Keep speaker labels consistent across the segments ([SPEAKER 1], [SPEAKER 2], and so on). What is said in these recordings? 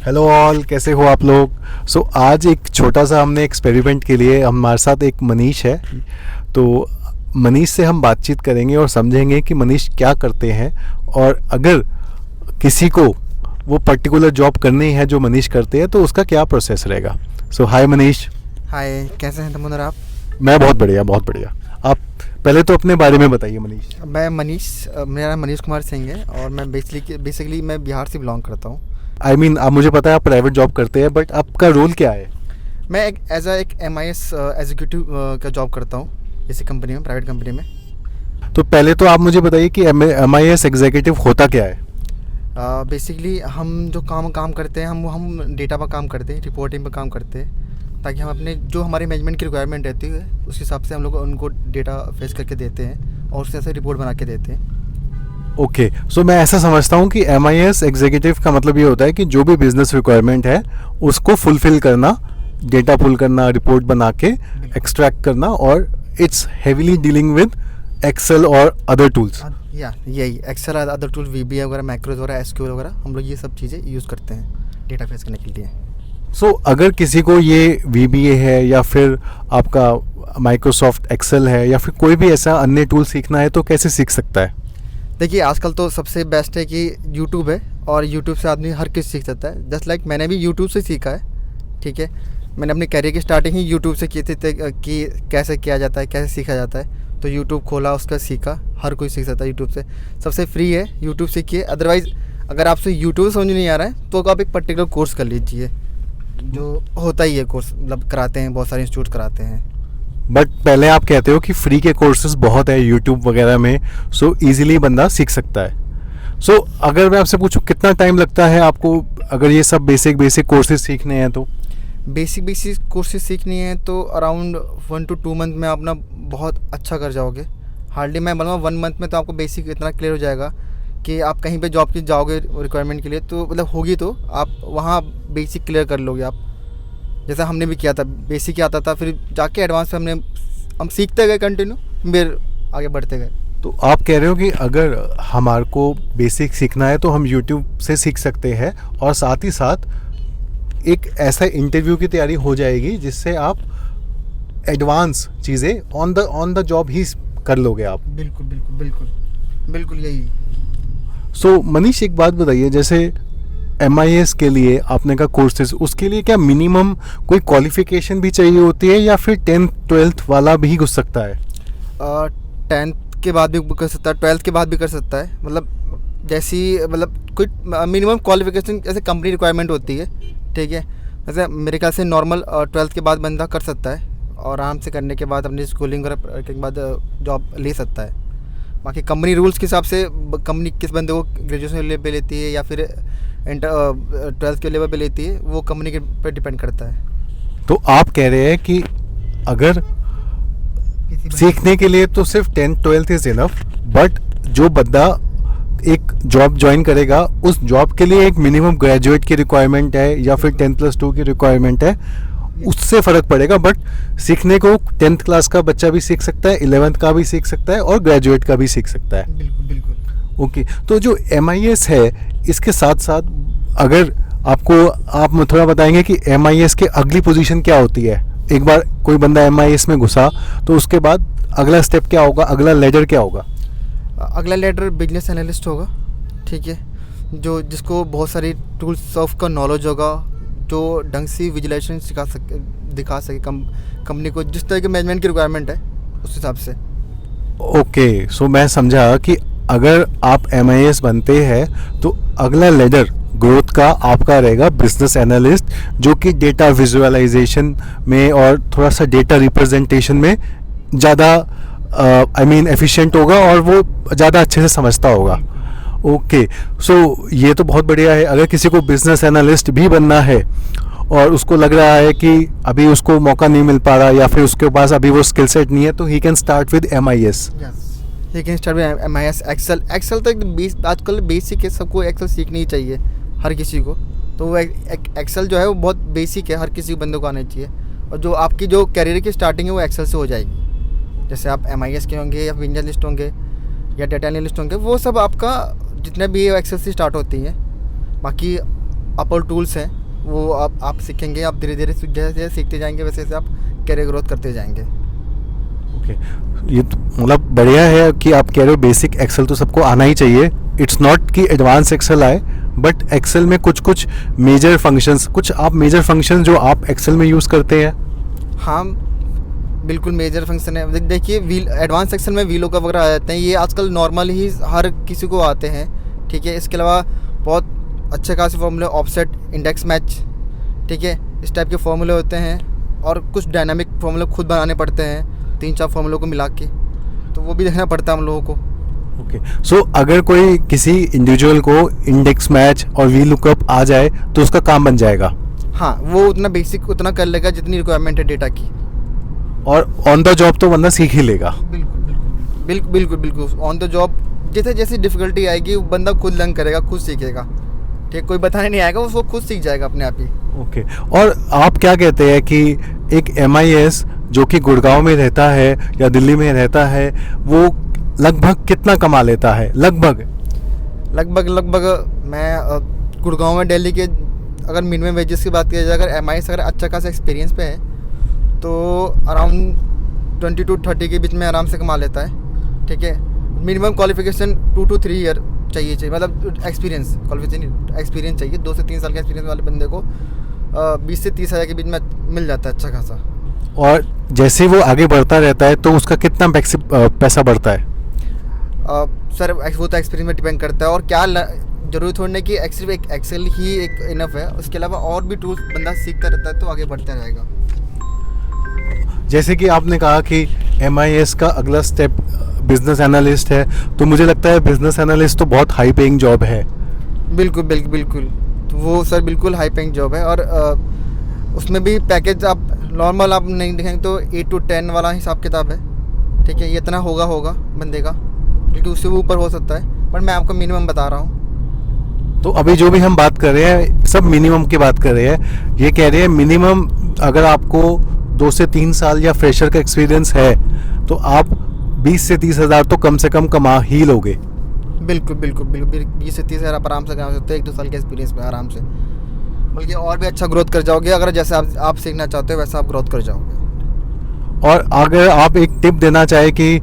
[SPEAKER 1] Hello all, कैसे हो आप लोग। आज एक छोटा सा हमने एक्सपेरिमेंट के लिए हमारे साथ एक मनीष है। तो मनीष से हम बातचीत करेंगे और समझेंगे कि मनीष क्या करते हैं, और अगर किसी को वो पर्टिकुलर जॉब करनी है जो मनीष करते हैं तो उसका क्या प्रोसेस रहेगा। हाय मनीष।
[SPEAKER 2] हाय, कैसे हैं तमुंदर आप?
[SPEAKER 1] मैं बहुत बढ़िया, बहुत बढ़िया। आप पहले तो अपने बारे में बताइए मनीष।
[SPEAKER 2] मैं मनीष, मेरा नाम मनीष कुमार सिंह है और मैं बेसिकली मैं बिहार से बिलोंग करता हूँ।
[SPEAKER 1] आप मुझे पता है आप प्राइवेट जॉब करते हैं, बट आपका रोल क्या है?
[SPEAKER 2] मैं एक MIS एग्जीक्यूटिव का जॉब करता हूँ इसी कंपनी में, प्राइवेट कंपनी में।
[SPEAKER 1] तो पहले तो आप मुझे बताइए कि MIS एग्जीक्यूटिव होता क्या है।
[SPEAKER 2] बेसिकली हम जो काम करते हैं, हम डेटा पर काम करते हैं, रिपोर्टिंग पर काम करते हैं, ताकि हम अपने जो हमारी मैनेजमेंट की रिक्वायरमेंट रहती है उस हिसाब से हम लोग उनको डेटा फेस करके देते हैं और उससे रिपोर्ट बना के देते हैं।
[SPEAKER 1] ओके, मैं ऐसा समझता हूँ कि MIS एग्जीक्यूटिव का मतलब ये होता है कि जो भी बिजनेस रिक्वायरमेंट है उसको फुलफिल करना, डेटा पुल करना, रिपोर्ट बना के एक्सट्रैक्ट करना, और it's heavily dealing with Excel और अदर टूल्स।
[SPEAKER 2] यही एक्सेल, अदर टूल, VBA वगैरह, मैक्रोज वगैरह, SQL वगैरह, हम लोग ये सब चीज़ें यूज़ करते हैं डेटा फेस करने के लिए।
[SPEAKER 1] अगर किसी को ये VBA है या फिर आपका माइक्रोसॉफ्ट एक्सेल है या फिर कोई भी ऐसा अन्य टूल सीखना है तो कैसे सीख सकता है?
[SPEAKER 2] देखिए, आजकल तो सबसे बेस्ट है कि यूट्यूब है और यूट्यूब से आदमी हर किसी सीख सकता है। जस्ट लाइक मैंने भी यूट्यूब से सीखा है। ठीक है, मैंने अपने करियर की स्टार्टिंग ही यूट्यूब से की थी कि कैसे किया जाता है, कैसे सीखा जाता है। तो यूट्यूब खोला, उसका सीखा। हर कोई सीख सकता है यूट्यूब से, सबसे फ्री है, यूट्यूब सीखिए। अदरवाइज़ अगर आपसे यूट्यूब समझ नहीं आ रहा है तो आप एक पर्टिकुलर कोर्स कर लीजिए, जो होता ही है कोर्स, मतलब कराते हैं, बहुत सारे इंस्टीट्यूट कराते हैं।
[SPEAKER 1] बट पहले आप कहते हो कि फ्री के कोर्सेज बहुत है यूट्यूब वगैरह में, इजीली बंदा सीख सकता है। अगर मैं आपसे पूछूं कितना टाइम लगता है आपको अगर ये सब बेसिक कोर्सेज सीखने हैं तो?
[SPEAKER 2] बेसिक कोर्सेज सीखनी है तो अराउंड 1 to 2 मंथ में आप ना बहुत अच्छा कर जाओगे। हार्डली मैं बोलूँगा 1 मंथ में तो आपको बेसिक इतना क्लियर हो जाएगा कि आप कहीं पे जॉब की जाओगे रिक्वायरमेंट के लिए, तो मतलब होगी तो आप वहाँ बेसिक क्लियर कर लोगे आप। जैसा हमने भी किया था, बेसिक ही आता था, फिर जाके एडवांस में हम सीखते गए कंटिन्यू, फिर आगे बढ़ते गए।
[SPEAKER 1] तो आप कह रहे हो कि अगर हमारे को बेसिक सीखना है तो हम यूट्यूब से सीख सकते हैं, और साथ ही साथ एक ऐसा इंटरव्यू की तैयारी हो जाएगी जिससे आप एडवांस चीज़ें ऑन द जॉब ही कर लोगे आप।
[SPEAKER 2] बिल्कुल बिल्कुल बिल्कुल बिल्कुल यही।
[SPEAKER 1] मनीष, एक बात बताइए, जैसे MIS के लिए आपने कहा कोर्सेज, उसके लिए क्या मिनिमम कोई क्वालिफिकेशन भी चाहिए होती है या फिर 10th 12th वाला भी घुस सकता है?
[SPEAKER 2] 10th के बाद भी कर सकता है, 12th के बाद भी कर सकता है। मतलब जैसी मतलब कोई मिनिमम क्वालिफिकेशन जैसे कंपनी रिक्वायरमेंट होती है। ठीक है, वैसे मेरे ख्याल से नॉर्मल 12th के बाद बंदा कर सकता है, और आराम से करने के बाद अपनी स्कूलिंग के बाद जॉब ले सकता है। बाकी कंपनी रूल्स के हिसाब से कंपनी किस बंदे को ग्रेजुएशन लेवल पे लेती है या फिर 12th के लेवल पे लेती है, वो कंपनी के पे डिपेंड करता है।
[SPEAKER 1] तो आप कह रहे हैं कि अगर सीखने के लिए तो सिर्फ 10th 12th is enough, but जो बंदा एक जॉब ज्वाइन करेगा उस जॉब के लिए एक मिनिमम ग्रेजुएट की रिक्वायरमेंट है या फिर 10+2 की रिक्वायरमेंट है, उससे फ़र्क पड़ेगा। बट सीखने को 10th क्लास का बच्चा भी सीख सकता है, 11th का भी सीख सकता है और ग्रेजुएट का भी सीख सकता है।
[SPEAKER 2] बिल्कुल बिल्कुल।
[SPEAKER 1] ओके, तो जो MIS है इसके साथ साथ अगर आप थोड़ा बताएंगे कि MIS के अगली पोजीशन क्या होती है। एक बार कोई बंदा MIS में घुसा तो उसके बाद अगला स्टेप क्या होगा, अगला लेडर क्या होगा?
[SPEAKER 2] अगला लेडर बिजनेस एनालिस्ट होगा। ठीक है, जो जिसको बहुत सारी टूल्स ऑफ का नॉलेज होगा, जो ढंग से विजुलाइजेशन दिखा सके कंपनी को, जिस तरह के मैनेजमेंट की रिक्वायरमेंट है उस हिसाब से।
[SPEAKER 1] ओके, मैं समझा कि अगर आप MIS बनते हैं तो अगला लेडर ग्रोथ का आपका रहेगा बिजनेस एनालिस्ट, जो कि डेटा विजुअलाइजेशन में और थोड़ा सा डेटा रिप्रेजेंटेशन में ज़्यादा एफिशिएंट होगा और वो ज़्यादा अच्छे से समझता होगा। ओके, ये तो बहुत बढ़िया है। अगर किसी को बिजनेस एनालिस्ट भी बनना है और उसको लग रहा है कि अभी उसको मौका नहीं मिल पा रहा या फिर उसके पास अभी वो स्किल सेट नहीं है, तो he can start with MIS।
[SPEAKER 2] He can start with MIS। Excel तो आजकल बेसिक है, सबको एक्सेल सीखनी ही चाहिए हर किसी को। तो वो एक्सेल जो है वो बहुत बेसिक है, हर किसी बंदे को आना चाहिए। और जो आपकी जो करियर की स्टार्टिंग है वो एक्सेल से हो जाएगी। जैसे आप MIS के होंगे या बिजनेस एनालिस्ट होंगे या डेटा एनालिस्ट होंगे, वो सब आपका जितने भी एक्सेल से स्टार्ट होती हैं। बाकी अपर टूल्स हैं वो आप सीखेंगे, आप धीरे धीरे जैसे सीखते जाएंगे वैसे वैसे आप कैरियर ग्रोथ करते जाएंगे।
[SPEAKER 1] ओके, ये तो मतलब बढ़िया है कि आप कह रहे हो बेसिक एक्सेल तो सबको आना ही चाहिए। इट्स नॉट कि एडवांस एक्सेल आए, बट एक्सेल में कुछ कुछ मेजर फंक्शंस, कुछ आप मेजर फंक्शन जो आप एक्सेल में यूज़ करते हैं।
[SPEAKER 2] हाँ बिल्कुल मेजर फंक्शन है। देखिए व्हील एडवांस सेक्शन में व्हील लुकअप वगैरह आ जाते हैं, ये आजकल नॉर्मल ही हर किसी को आते हैं, ठीक है। इसके अलावा बहुत अच्छे खासे फॉर्मूले, ऑफसेट, इंडेक्स मैच, ठीक है, इस टाइप के फॉर्मूले होते हैं। और कुछ डायनामिक फॉर्मूले खुद बनाने पड़ते हैं 3-4 फॉर्मूलों को मिला के, तो वो भी देखना पड़ता है हम लोगों को।
[SPEAKER 1] ओके, सो अगर कोई किसी इंडिविजुअल को इंडेक्स मैच और वी लुकअप आ जाए तो उसका काम बन जाएगा।
[SPEAKER 2] हाँ, वो उतना बेसिक उतना कर लेगा जितनी रिक्वायरमेंट है डेटा की।
[SPEAKER 1] और ऑन द जॉब तो बंदा सीख ही लेगा।
[SPEAKER 2] बिल्कुल ऑन द जॉब जैसे जैसी डिफ़िकल्टी आएगी वो बंदा खुद लर्न करेगा, खुद सीखेगा, ठीक, कोई बताने नहीं आएगा, वो खुद सीख जाएगा अपने आप ही।
[SPEAKER 1] ओके, और आप क्या कहते हैं कि एक MIS जो कि गुड़गांव में रहता है या दिल्ली में रहता है, वो लगभग कितना कमा लेता है? लगभग मैं गुड़गांव में दिल्ली के अगर मिनिमम वेजेस की बात किया जाए, अगर MIS अगर अच्छा खासा एक्सपीरियंस पे है तो अराउंड 20 to 30 के बीच में आराम से कमा लेता है, ठीक है। मिनिमम क्वालिफिकेशन 2 to 3 ईयर चाहिए, मतलब एक्सपीरियंस, क्वालिफिकेशन एक्सपीरियंस चाहिए। 2 से 3 साल का एक्सपीरियंस वाले बंदे को 20 से 30 हज़ार के बीच में मिल जाता है अच्छा खासा। और जैसे वो आगे बढ़ता रहता है तो उसका कितना पैसा बढ़ता है?
[SPEAKER 2] सर वो तो एक्सपीरियंस में डिपेंड करता है, और क्या जरूरी थोड़ी ना कि सिर्फ एक एक्सेल ही एक इनफ है, उसके अलावा और भी टूल्स बंदा सीखता रहता है तो आगे बढ़ता रहेगा।
[SPEAKER 1] जैसे कि आपने कहा कि MIS का अगला स्टेप बिजनेस एनालिस्ट है, तो मुझे लगता है बिजनेस एनालिस्ट तो बहुत हाई पेइंग जॉब है।
[SPEAKER 2] बिल्कुल तो वो सर बिल्कुल हाई पेइंग जॉब है, और उसमें भी पैकेज आप नॉर्मल आप नहीं देखेंगे तो 8 to 10 वाला हिसाब किताब है, ठीक है। ये इतना होगा बंदे का, क्योंकि उससे भी ऊपर हो सकता है, बट मैं आपको मिनिमम बता रहा हूँ।
[SPEAKER 1] तो अभी जो भी हम बात कर रहे हैं सब मिनिमम की बात कर रहे हैं। ये कह रहे हैं मिनिमम अगर आपको 2 से 3 साल या फ्रेशर का एक्सपीरियंस है तो आप 20 से 30 हज़ार तो कम से कम कमा ही लोगे।
[SPEAKER 2] बिल्कुल 20 से 30 हज़ार आप आराम से कमा सकते हो 1-2 साल के एक्सपीरियंस में आराम से, बल्कि और भी अच्छा ग्रोथ कर जाओगे। अगर जैसे आप सीखना चाहते हो वैसा आप ग्रोथ कर जाओगे।
[SPEAKER 1] और अगर आप एक टिप देना चाहे कि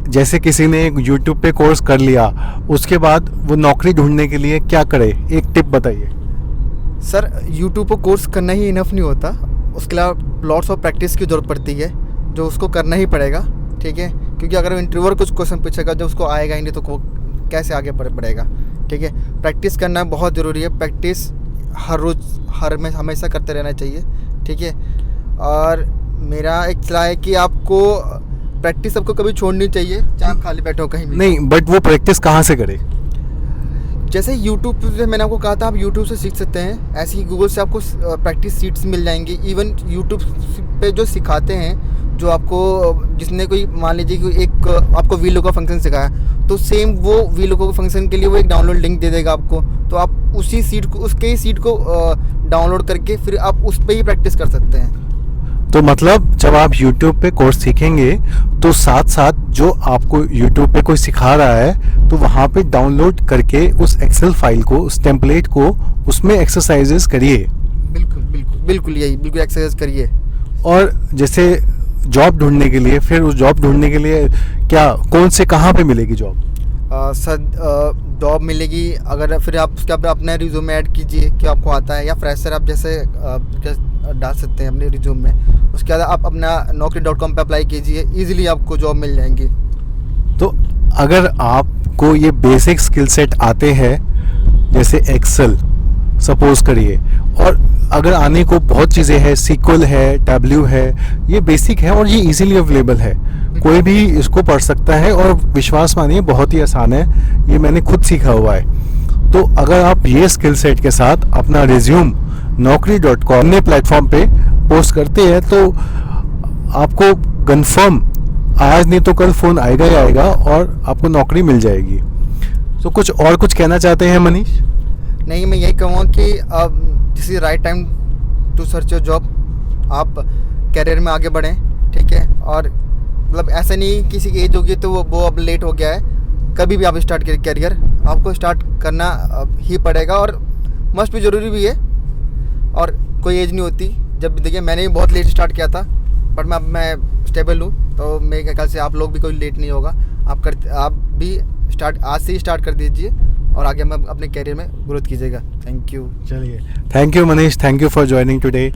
[SPEAKER 1] जैसे किसी ने एक यूट्यूब पे कोर्स कर लिया, उसके बाद वो नौकरी ढूंढने के लिए क्या करे, एक टिप बताइए।
[SPEAKER 2] सर यूट्यूब पर कोर्स करना ही इनफ नहीं होता, उसके अलावा लॉट्स ऑफ प्रैक्टिस की ज़रूरत पड़ती है, जो उसको करना ही पड़ेगा, ठीक है। क्योंकि अगर इंटरव्यूअर कुछ क्वेश्चन पूछेगा जो उसको आएगा ही नहीं तो कैसे आगे बढ़ेगा, ठीक है। प्रैक्टिस करना बहुत ज़रूरी है, प्रैक्टिस हर रोज़ हमेशा करते रहना चाहिए, ठीक है। और मेरा एक सलाह है कि आपको प्रैक्टिस आपको कभी छोड़नी चाहिए, चाहे आप खाली बैठो कहीं भी।
[SPEAKER 1] नहीं, बट वो प्रैक्टिस कहाँ से करे?
[SPEAKER 2] जैसे यूट्यूब से मैंने आपको कहा था, आप यूट्यूब से सीख सकते हैं, ऐसे ही गूगल से आपको प्रैक्टिस सीट्स मिल जाएंगी। इवन यूट्यूब पे जो सिखाते हैं, जो आपको जिसने कोई मान लीजिए कि एक आपको वी लुकअप फंक्शन सिखाया, तो सेम वो वी लुकअप फंक्शन के लिए वो एक डाउनलोड लिंक दे देगा आपको, तो आप उसके ही सीट को डाउनलोड करके फिर आप उस पर ही प्रैक्टिस कर सकते हैं।
[SPEAKER 1] तो मतलब जब आप YouTube पे कोर्स सीखेंगे तो साथ साथ जो आपको YouTube पे कोई सिखा रहा है तो वहाँ पे डाउनलोड करके उस एक्सेल फाइल को, उस टेम्पलेट को, उसमें एक्सरसाइजेस करिए।
[SPEAKER 2] बिल्कुल एक्सरसाइज करिए।
[SPEAKER 1] और जैसे जॉब ढूंढने के लिए, फिर उस जॉब ढूंढने के लिए क्या, कौन से, कहाँ पे मिलेगी जॉब?
[SPEAKER 2] सर जॉब मिलेगी अगर फिर आप उसके अपने रिज्यूमे ऐड कीजिए कि आपको आता है, या फ्रेशर आप जैसे डाल सकते हैं अपने रिज्यूम में। उसके बाद आप अपना naukri.com पे अप्लाई कीजिए, इजीली आपको जॉब मिल जाएंगी।
[SPEAKER 1] तो अगर आपको ये बेसिक स्किल सेट आते हैं जैसे एक्सेल सपोज करिए, और अगर आने को बहुत चीज़ें हैं, SQL है, टैब्ल्यू है, ये बेसिक है और ये इजीली अवेलेबल है, कोई भी इसको पढ़ सकता है और विश्वास मानिए बहुत ही आसान है, ये मैंने खुद सीखा हुआ है। तो अगर आप ये स्किल सेट के साथ अपना रिज्यूम naukri.com ने प्लेटफॉर्म पे पोस्ट करते हैं तो आपको कंफर्म आज नहीं तो कल फ़ोन आएगा ही आएगा और आपको नौकरी मिल जाएगी। तो कुछ कहना चाहते हैं मनीष?
[SPEAKER 2] नहीं, मैं यही कहूँगा कि अब this is right time to search your job. आप कैरियर में आगे बढ़ें, ठीक है। और मतलब ऐसा नहीं किसी की एज होगी तो वो अब लेट हो गया है, कभी भी आप स्टार्ट करिए कैरियर, आपको स्टार्ट करना ही पड़ेगा। और मस्ट भी ज़रूरी भी है, और कोई एज नहीं होती। जब देखिए मैंने भी बहुत लेट स्टार्ट किया था, बट मैं स्टेबल हूँ, तो मेरे ख्याल से आप लोग भी कोई लेट नहीं होगा। आप भी आज से ही स्टार्ट कर दीजिए और आगे हम अपने कैरियर में ग्रोथ कीजिएगा। Thank you.
[SPEAKER 1] चलिए, thank you Manish, thank you for joining today.